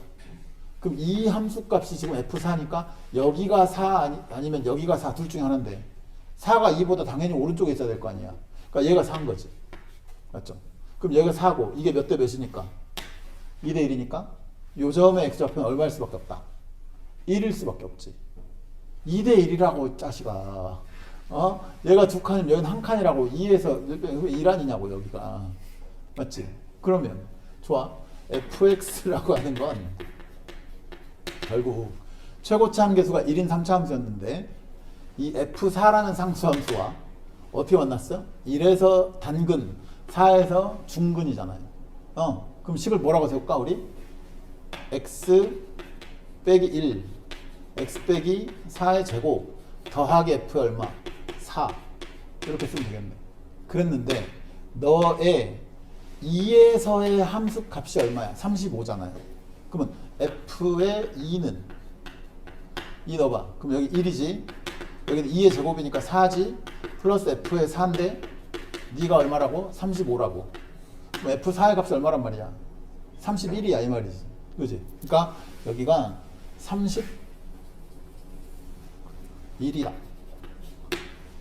그럼 이 함수 값이 지금 F4니까 여기가 4 아니면 여기가 4 둘 중에 하나인데 4가 2보다 당연히 오른쪽에 있어야 될 거 아니야. 그러니까 얘가 4인 거지. 맞죠? 그럼 얘가 4고 이게 몇 대 몇이니까? 2대 1이니까 요 점의 x좌표는 얼마일 수밖에 없다. 1일 수밖에 없지. 2대 1이라고 자식아. 얘가 두 칸이면 여기는 한 칸이라고. 2에서 왜 1아니냐고 여기가. 맞지? 그러면 좋아. fx라고 하는 건 결국 최고차 함계수가 1인 3차 함수였는데 이 f4라는 상수함수와 어떻게 만났어? 1에서 단근, 4에서 중근이잖아요. 그럼 식을 뭐라고 세울까 우리? x 빼기 1, x 빼기 4의 제곱 더하기 f 얼마? 4 이렇게 쓰면 되겠네. 그랬는데 너의 2에서의 함수 값이 얼마야? 35잖아요. 그러면 f의 2는 2 넣어봐. 그럼 여기 1이지. 여기는 2의 제곱이니까 4지. 플러스 f의 4인데 네가 얼마라고? 35라고. 그럼 f4의 값이 얼마란 말이야? 31이야 이 말이지. 그지? 그러니까 여기가 31이다.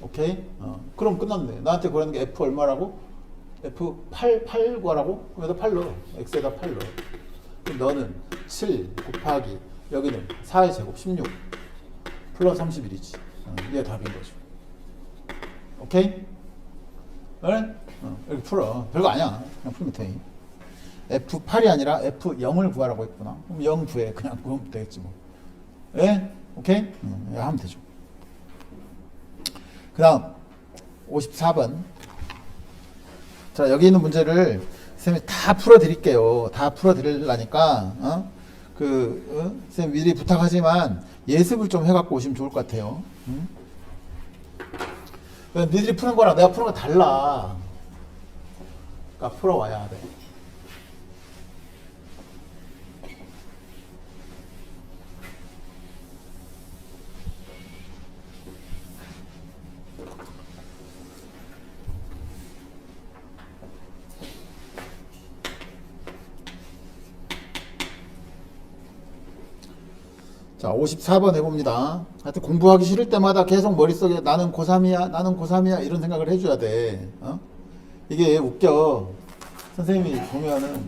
오케이? 그럼 끝났네. 나한테 구하는 게 f 얼마라고? f 8 구하라고? 그럼 여기다 8 넣어. x에다 8 넣어. 그럼 너는 7 곱하기 여기는 4의 제곱 16 플러스 31이지. 이게 답인 거죠. 오케이? 그래? 이렇게 풀어. 별거 아니야. 그냥 풀면 돼. F8이 아니라 F0을 구하라고 했구나. 그럼 0 구해. 그냥 구하면 되겠지 뭐. 예? 오케이? 하면 되죠. 그 다음 54번. 자 여기 있는 문제를 선생님이 다 풀어드릴게요. 다 풀어드리려니까 선생님 미리 부탁하지만 예습을 좀 해갖고 오시면 좋을 것 같아요. 니들이 푸는 거랑 내가 푸는 거 달라. 그러니까 풀어와야 돼. 자, 54번 해봅니다. 하여튼 공부하기 싫을 때마다 계속 머릿속에 나는 고3이야, 나는 고3이야 이런 생각을 해줘야 돼. 이게 웃겨. 선생님이 보면은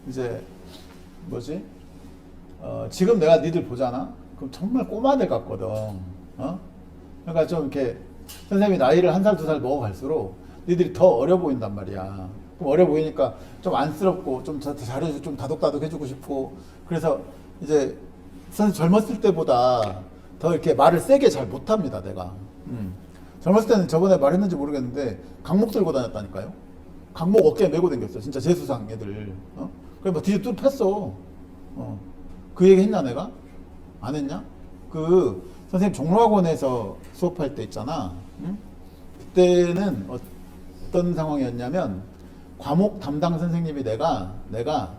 이제 뭐지? 지금 내가 니들 보잖아? 그럼 정말 꼬마들 같거든. 그러니까 좀 이렇게 선생님이 나이를 한 살, 두 살 먹어갈수록 니들이 더 어려 보인단 말이야. 그럼 어려 보이니까 좀 안쓰럽고 좀 잘해주고 좀 다독다독 해주고 싶고 그래서 이제 선생님 젊었을 때보다 더 이렇게 말을 세게 잘 못합니다 내가. 젊었을 때는 저번에 말했는지 모르겠는데 강목 들고 다녔다니까요. 강목 어깨에 메고 다녔어 진짜 재수상 애들. 그래 뭐 뒤에 뚫 팼어. 그 얘기 했냐 내가? 안 했냐? 그 선생님 종로학원에서 수업할 때 있잖아. 그때는 어떤 상황이었냐면 과목 담당 선생님이 내가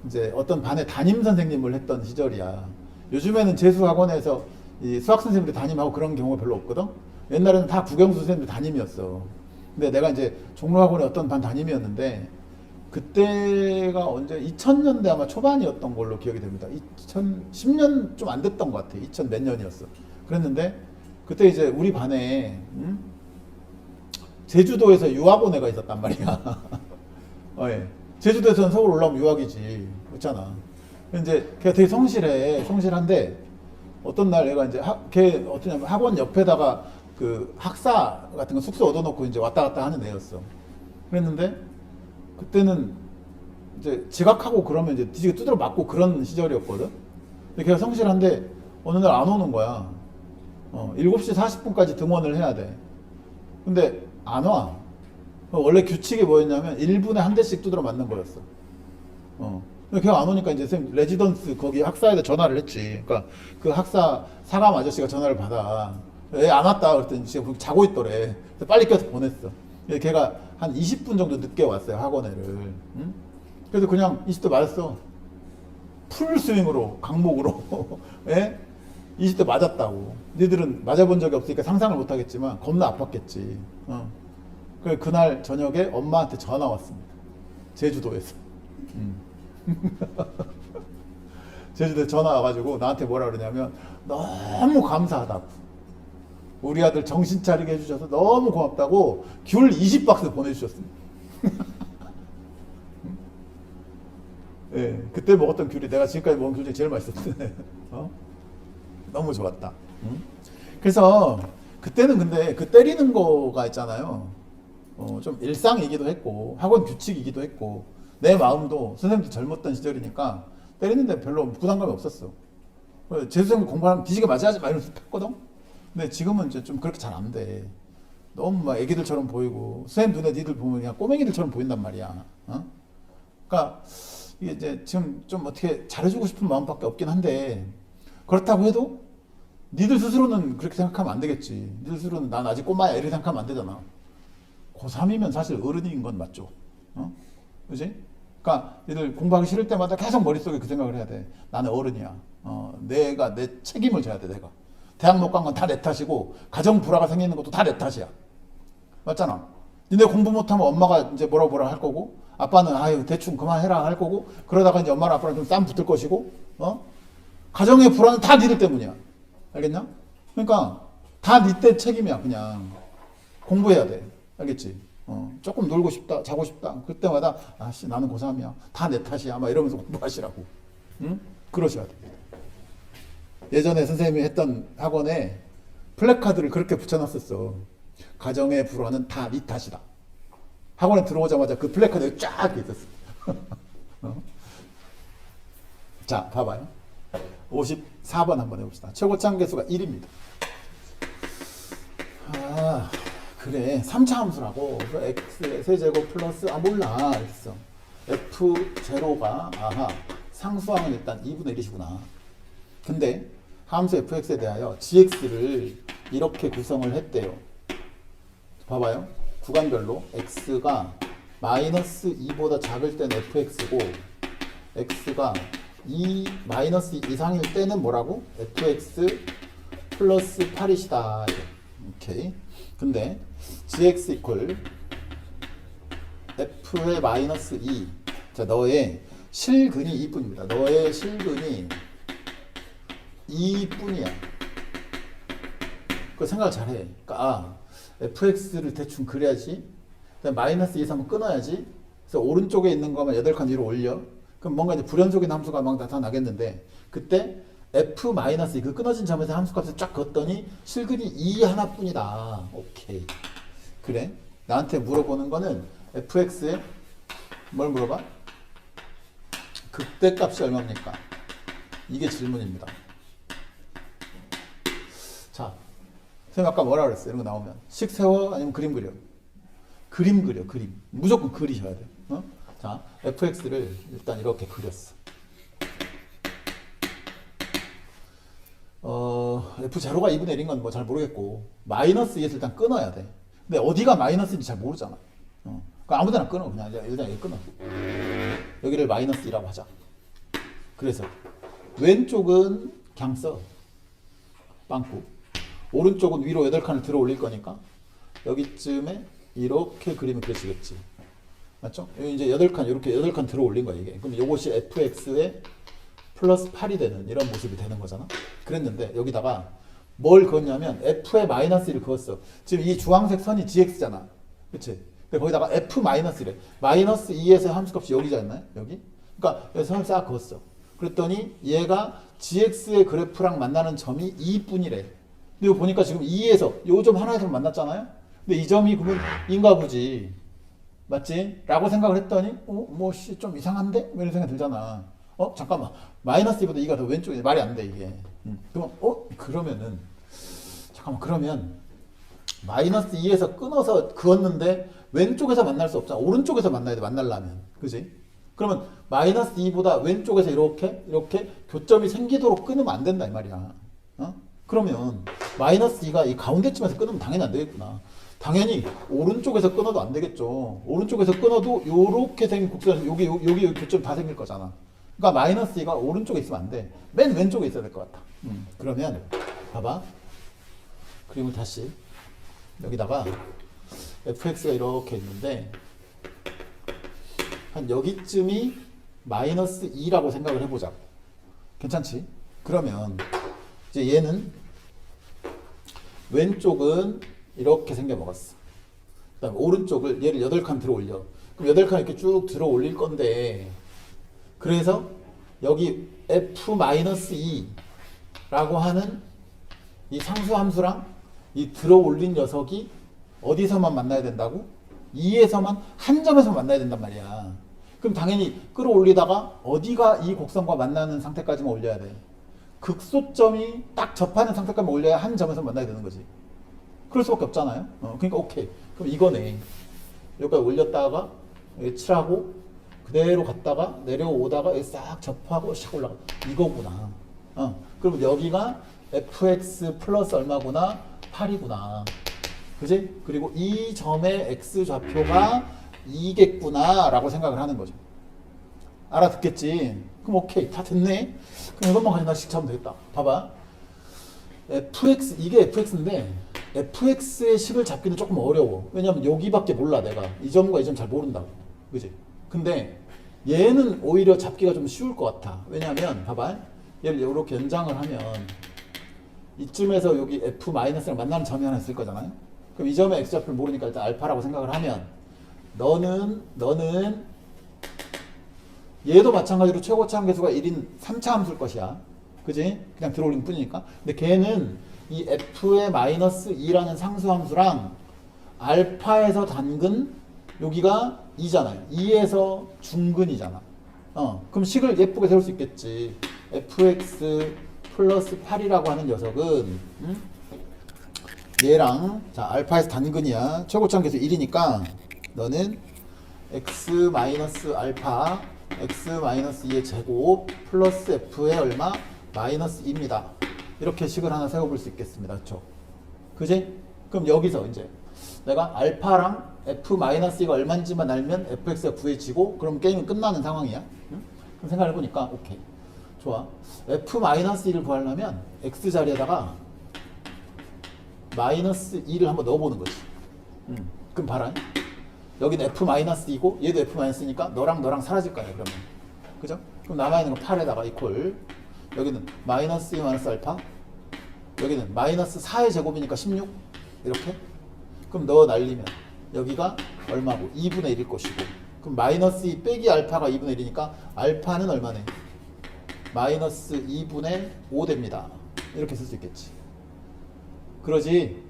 이제 어떤 반의 담임 선생님을 했던 시절이야. 요즘에는 재수학원에서 이 수학 선생님들 담임하고 그런 경우가 별로 없거든. 옛날에는 다 국영수 선생님들 담임이었어. 근데 내가 이제 종로학원의 어떤 반 담임이었는데 그때가 언제 2000년대 아마 초반이었던 걸로 기억이 됩니다. 2010년 좀 안 됐던 것 같아. 2000 몇 년이었어. 그랬는데 그때 이제 우리 반에 제주도에서 유학 온 애가 있었단 말이야. 예. 제주도에서는 서울 올라오면 유학이지. 그렇잖아. 이제 걔가 되게 성실한데 어떤 날 얘가 이제 걔 어떠냐면 학원 옆에다가 그 학사 같은 거 숙소 얻어놓고 이제 왔다 갔다 하는 애였어. 그랬는데 그때는 이제 지각하고 그러면 이제 뒤지게 두드려 맞고 그런 시절이었거든. 근데 걔가 성실한데 어느 날 안 오는 거야. 7시 40분까지 등원을 해야 돼. 근데 안 와. 원래 규칙이 뭐였냐면 1분에 한 대씩 두드려 맞는 거였어. 근데 걔가 안 오니까 이제 선생님 레지던스 거기 학사에다 전화를 했지. 그러니까 그 학사 사감 아저씨가 전화를 받아. 애 안 왔다 그랬더니 지금 자고 있더래. 그래서 빨리 껴서 보냈어. 걔가 한 20분 정도 늦게 왔어요 학원에를. 그래서 그냥 20대 맞았어. 풀 스윙으로 강목으로. 예? 20대 맞았다고. 니들은 맞아본 적이 없으니까 상상을 못하겠지만 겁나 아팠겠지. 그날 저녁에 엄마한테 전화 왔습니다. 제주도에서. 제주도에 전화 와가지고 나한테 뭐라 그러냐면 너무 감사하다고. 우리 아들 정신 차리게 해주셔서 너무 고맙다고 귤 20박스 보내주셨습니다. 예, 그때 먹었던 귤이 내가 지금까지 먹은 귤 중에 제일 맛있었는데 너무 좋았다. 그래서 그때는 근데 그 때리는 거가 있잖아요. 좀 일상이기도 했고 학원 규칙이기도 했고 내 마음도 선생님도 젊었던 시절이니까 때리는데 별로 부담감이 없었어. 재수생도 공부하면 뒤지게 맞아야지 막 이러면서 팼거든. 근데 지금은 이제 좀 그렇게 잘 안 돼. 너무 막 애기들처럼 보이고 선생님 눈에 니들 보면 그냥 꼬맹이들처럼 보인단 말이야. 그러니까 이게 이제 지금 좀 어떻게 잘해주고 싶은 마음밖에 없긴 한데 그렇다고 해도 니들 스스로는 그렇게 생각하면 안 되겠지. 니들 스스로는 난 아직 꼬마야 이렇게 생각하면 안 되잖아. 고3이면 사실 어른인 건 맞죠. 그지? 그러니까 니들 공부하기 싫을 때마다 계속 머릿속에 그 생각을 해야 돼. 나는 어른이야. 내가 내 책임을 져야 돼. 내가 대학 못 간 건 다 내 탓이고 가정 불화가 생기는 것도 다 내 탓이야. 맞잖아. 니네 공부 못하면 엄마가 이제 뭐라 할 거고 아빠는 아유 대충 그만해라 할 거고 그러다가 이제 엄마랑 아빠랑 좀 싸움 붙을 것이고 가정의 불화는 다 니들 때문이야. 알겠냐? 그러니까 다 니 때 책임이야. 그냥 공부해야 돼. 알겠지? 조금 놀고 싶다, 자고 싶다. 그때마다 아씨 나는 고3이야. 다 내 탓이야. 막 이러면서 공부하시라고. 응? 그러셔야 돼. 예전에 선생님이 했던 학원에 플래카드를 그렇게 붙여놨었어. 가정의 불화는 다 네 탓이다. 학원에 들어오자마자 그 플래카드가 쫙 있었어. 자, 봐봐요. 54번 한번 해봅시다. 최고차 함수가 1입니다. 아, 그래. 3차 함수라고. x의 세제곱 플러스, 몰라. 이랬어. f0가, 상수항은 일단 2분의 1이시구나. 근데, 함수 fx에 대하여 gx를 이렇게 구성을 했대요. 봐봐요. 구간별로 x가 마이너스 2보다 작을 때는 fx고, x가 마이너스 2 이상일 때는 뭐라고? fx 플러스 8이시다. 오케이. 근데 gx 이퀄 f의 마이너스 2. 자, 너의 실근이 2뿐입니다. 너의 실근이 2뿐이야. 그 생각을 잘해. 그러니까 fx를 대충 그려야지. 마이너스 2, 3은 끊어야지. 그래서 오른쪽에 있는 거만 8칸 위로 올려. 그럼 뭔가 이제 불연속인 함수가 막 나타나겠는데 그때 f-2 그 끊어진 점에서 함수값을 쫙 걷더니 실근이 2 하나뿐이다. 오케이. 그래. 나한테 물어보는 거는 fx에 뭘 물어봐? 극대값이 얼마입니까? 이게 질문입니다. 자, 선생님 아까 뭐라 그랬어요? 이런 거 나오면 식 세워 아니면 그림 그려? 그림 그려. 그림. 무조건 그리셔야 돼. 자, fx를 일단 이렇게 그렸어. f0가 2분의 1인 건 뭐 잘 모르겠고 마이너스 2에서 일단 끊어야 돼. 근데 어디가 마이너스인지 잘 모르잖아. 그러니까 아무데나 끊어. 그냥 일단 여기 끊어. 여기를 마이너스 2라고 하자. 그래서 왼쪽은 그냥 써. 빵꾸. 오른쪽은 위로 8칸을 들어 올릴 거니까 여기쯤에 이렇게 그림을 그려지겠지. 맞죠? 여기 이제 8칸, 이렇게 8칸 들어 올린 거야, 이게. 그럼 이것이 fx에 플러스 8이 되는 이런 모습이 되는 거잖아. 그랬는데 여기다가 뭘 그었냐면 f에 마이너스 1을 그었어. 지금 이 주황색 선이 gx잖아. 그치? 근데 거기다가 f-1래. 마이너스 2에서 함수값이 여기지 않나요? 여기? 그러니까 여기 선을 싹 그었어. 그랬더니 얘가 gx의 그래프랑 만나는 점이 2뿐이래. 근데 이거 보니까 지금 2에서 요 점 하나에서 만났잖아요? 근데 이 점이 그러면 인가 보지. 맞지? 라고 생각을 했더니 좀 이상한데? 이런 생각이 들잖아. 잠깐만. 마이너스 2보다 2가 더 왼쪽에 말이 안 돼, 이게. 그러면 마이너스 2에서 끊어서 그었는데 왼쪽에서 만날 수 없잖아. 오른쪽에서 만나야 돼, 만나려면. 그지? 그러면 마이너스 2보다 왼쪽에서 이렇게 교점이 생기도록 끊으면 안 된다, 이 말이야. 그러면 마이너스 2가 이 가운데쯤에서 끊으면 당연히 안 되겠구나. 당연히 오른쪽에서 끊어도 안 되겠죠. 오른쪽에서 끊어도 요렇게 생긴 곡선 여기 교점 다 생길 거잖아. 그러니까 마이너스 2가 오른쪽에 있으면 안 돼. 맨 왼쪽에 있어야 될 것 같아. 그러면 봐봐. 그림을 다시 여기다가 fx가 이렇게 있는데 한 여기쯤이 마이너스 2라고 생각을 해보자. 괜찮지? 그러면 이제 얘는 왼쪽은 이렇게 생겨 먹었어. 그 다음에 오른쪽을 얘를 8칸 들어 올려. 그럼 8칸 이렇게 쭉 들어 올릴 건데, 그래서 여기 f-2라고 하는 이 상수함수랑 이 들어 올린 녀석이 어디서만 만나야 된다고? 2에서만 한 점에서 만나야 된단 말이야. 그럼 당연히 끌어올리다가 어디가 이 곡선과 만나는 상태까지만 올려야 돼. 극소점이 딱 접하는 상태까지만 올려야 한 점에서 만나야 되는 거지. 그럴 수밖에 없잖아요. 그러니까 오케이. 그럼 이거네. 여기까지 올렸다가 여기 칠하고 그대로 갔다가 내려오다가 여기 싹 접하고 샥 올라가. 이거구나. 그럼 여기가 fx 플러스 얼마구나? 8이구나. 그지? 그리고 이 점의 x 좌표가 2겠구나 라고 생각을 하는 거죠. 알아듣겠지? 그럼 오케이. 다 됐네. 그럼 이것만 가지고 식 잡으면 되겠다. 봐봐. fx, 이게 fx인데 fx의 식을 잡기는 조금 어려워. 왜냐면 여기밖에 몰라 내가. 이 점과 이 점 잘 모른다고. 그지? 근데 얘는 오히려 잡기가 좀 쉬울 것 같아. 왜냐면 봐봐. 얘를 이렇게 연장을 하면 이쯤에서 여기 f-랑 만나는 점이 하나 있을 거잖아요. 그럼 이 점의 x좌표를 모르니까 일단 알파라고 생각을 하면 너는 얘도 마찬가지로 최고차 함계수가 1인 3차 함수일 것이야. 그지? 그냥 들어올린 뿐이니까. 근데 걔는 이 f의 마이너스 2라는 상수함수랑 알파에서 단근 여기가 2잖아요. 2에서 중근이잖아. 그럼 식을 예쁘게 세울 수 있겠지. fx 플러스 8이라고 하는 녀석은 얘랑 자 알파에서 단근이야. 최고차 함계수 1이니까 너는 x 마이너스 알파 x 마이너스 2의 제곱 플러스 f의 얼마? 마이너스 2입니다. 이렇게 식을 하나 세워볼 수 있겠습니다. 그쵸? 그지? 그럼 여기서 이제 내가 알파랑 f 마이너스 2가 얼마인지만 알면 fx가 구해지고 그럼 게임은 끝나는 상황이야. 응? 그럼 생각해보니까 오케이. 좋아. f 마이너스 2를 구하려면 x 자리에다가 마이너스 2를 한번 넣어보는 거지. 그럼 봐라. 여기는 f-2고 얘도 f-2니까 너랑 사라질 거야 그러면. 그죠? 그럼 남아있는 거 8에다가 이퀄 여기는 마이너스 2 마이너스 알파 여기는 마이너스 4의 제곱이니까 16 이렇게. 그럼 넣어 날리면 여기가 얼마고? 2분의 1일 것이고 그럼 마이너스 2 빼기 알파가 2분의 1이니까 알파는 얼마네? 마이너스 2분의 5 됩니다. 이렇게 쓸 수 있겠지. 그러지?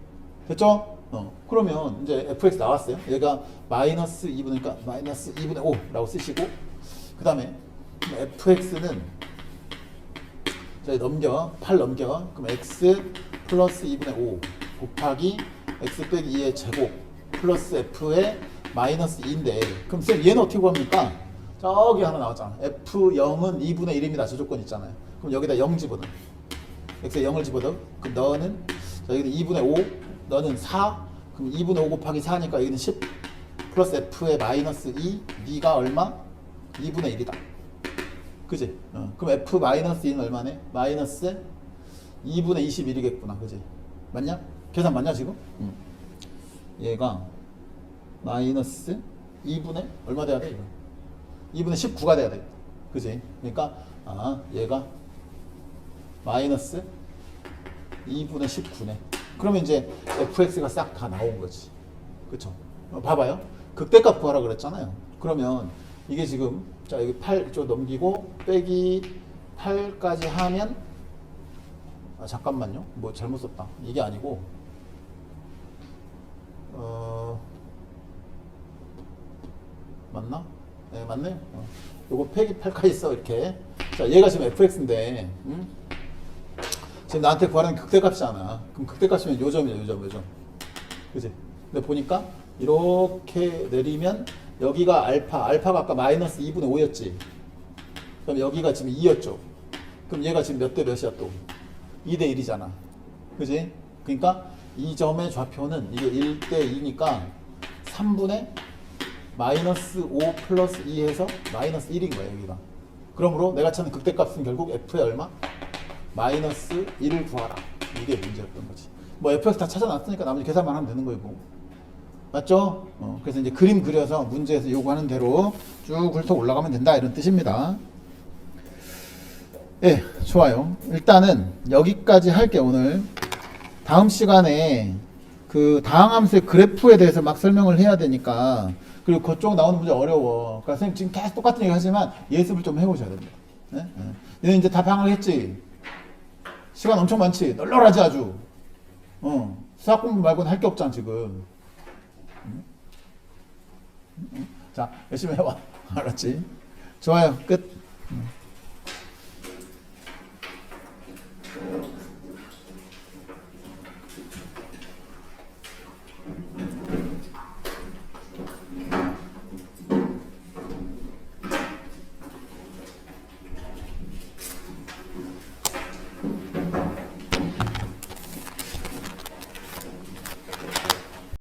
됐죠? 그러면 이제 fx 나왔어요. 얘가 마이너스 2분이니까 마이너스 2분의 5라고 쓰시고 그 다음에 fx는 저희 넘겨 8 넘겨 그럼 x 플러스 2분의 5 곱하기 x 빼기 2의 제곱 플러스 f의 마이너스 2인데 그럼 쌤 얘는 어떻게 구합니까? 저기 하나 나왔잖아. f0은 2분의 1입니다. 저 조건 있잖아요. 그럼 여기다 0 집어넣어. x에 0을 집어넣어. 그럼 너는 자, 여기는 2분의 5 너는 4 그럼 2분의 5 곱하기 4니까 여기는 10 플러스 f의 마이너스 2 네가 얼마? 2분의 1이다. 그지? 그럼 f 마이너스 2는 얼마네? 마이너스 2분의 21이겠구나. 그지? 맞냐? 계산 맞냐 지금? 얘가 마이너스 2분의 얼마 돼야 돼 이거? 2분의 19가 돼야 돼. 그지? 그러니까 얘가 마이너스 2분의 19네. 그러면 이제 fx가 싹 다 나온 거지. 그쵸? 봐봐요. 극대값 구하라 그랬잖아요. 그러면 이게 지금 자 여기 8 이쪽 넘기고 빼기 8까지 하면 잠깐만요. 뭐 잘못 썼다. 이게 아니고 맞나? 네 맞네. 요거 빼기 8까지 써 이렇게. 자 얘가 지금 fx인데 지금 나한테 구하라는 극대값이잖아. 그럼 극대값이면 요점이야, 요점. 그지? 근데 보니까 이렇게 내리면 여기가 알파가 아까 마이너스 2분의 5였지. 그럼 여기가 지금 2였죠. 그럼 얘가 지금 몇 대 몇이야 또? 2대 1이잖아. 그지? 그러니까 이 점의 좌표는 이게 1대 2니까 3분의 마이너스 5 플러스 2 해서 마이너스 1인 거야, 여기가. 그러므로 내가 찾는 극대값은 결국 f의 얼마? 마이너스 1을 구하라. 이게 문제였던 거지. 뭐 fx 다 찾아놨으니까 나머지 계산만 하면 되는 거고. 맞죠? 그래서 이제 그림 그려서 문제에서 요구하는 대로 쭉 훑어 올라가면 된다 이런 뜻입니다. 예, 좋아요. 일단은 여기까지 할게 오늘. 다음 시간에 그 다항함수의 그래프에 대해서 막 설명을 해야 되니까 그리고 그쪽 나오는 문제 어려워. 그러니까 선생님 지금 계속 똑같은 얘기 하지만 예습을 좀 해보셔야 됩니다. 네? 얘는 이제 다 방학했지. 시간 엄청 많지. 널널하지 아주. 수학 공부 말고는 할 게 없잖아 지금. 자, 열심히 해봐. 알았지? 좋아요. 끝.